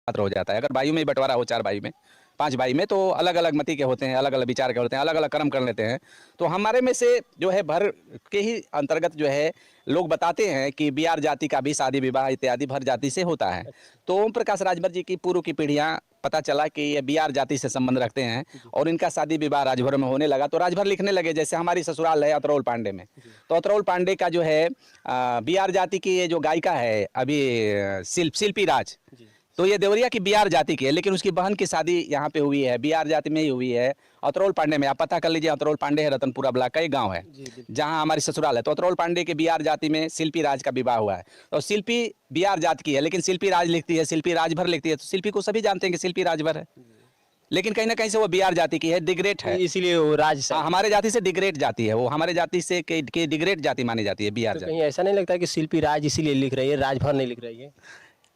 पात्र हो जाता है। अगर भाइयों में ही बंटवारा हो, 4 भाई में, 5 भाई में, तो अलग अलग मति के होते हैं, अलग अलग विचार के होते हैं, अलग अलग कर्म कर लेते हैं। तो हमारे में से जो है भर के ही अंतर्गत जो है लोग बताते हैं कि बिहार जाति का भी शादी विवाह इत्यादि भर जाति से होता है। तो ओम प्रकाश राजभर जी की पूर्व की पीढ़ियां पता चला कि ये बिहार जाति से संबंध रखते हैं और इनका शादी विवाह राजभर में होने लगा। तो राजभर लिखने लगे, जैसे हमारी ससुराल है अतरौल पांडे में। तो अतरौल पांडे का जो है बिहार जाति की ये जो गायिका है अभी शिल्पी राज, तो ये देवरिया की बिहार जाति की है, लेकिन उसकी बहन की शादी यहाँ पे हुई है, बिहार जाति में ही हुई है, अतरौल पांडे में। आप पता कर लीजिए, अतरौल पांडे है रतनपुरा ब्लॉक का एक गाँव है जहाँ हमारी ससुराल है। तो अतरौल पांडे के बिहार जाति में शिल्पी राज का विवाह हुआ है। तो शिल्पी बिहार जाति की है, लेकिन शिल्पी राज लिखती है, शिल्पी राजभर लिखती है। तो शिल्पी को सभी जानते हैं कि शिल्पी राजभर है, लेकिन कहीं ना कहीं से वो बिहार जाति की है, डिग्रेट है, इसीलिए वो राज हाँ हमारे जाति से डिग्रेट जाति है वो, हमारे जाति से के डिग्रेट जाति मानी जाती है बिहार तो जाति। कहीं ऐसा नहीं लगता कि शिल्पी राज इसीलिए लिख रही है, राजभर नहीं लिख रही है?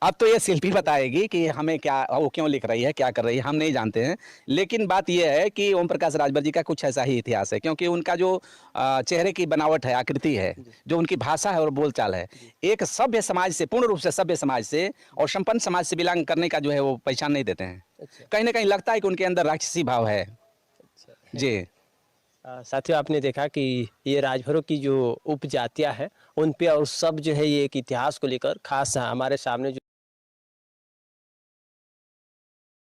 अब तो ये शिल्पी बताएगी कि हमें क्या, वो क्यों लिख रही है, क्या कर रही है, हम नहीं जानते हैं। लेकिन बात यह है कि ओम प्रकाश राजभर जी का कुछ ऐसा ही इतिहास है, क्योंकि उनका जो चेहरे की बनावट है, आकृति है, जो उनकी भाषा है और बोलचाल है, एक सभ्य समाज से, पूर्ण रूप से सभ्य समाज से और संपन्न समाज से बिलोंग करने का जो है वो पहचान नहीं देते हैं। कहीं ना कहीं लगता है कि उनके अंदर राक्षसी भाव है जी। साथियों, आपने देखा कि ये राजभरों की जो उपजातियां हैं उन पे और सब जो है ये एक इतिहास को लेकर खास हमारे सामने जो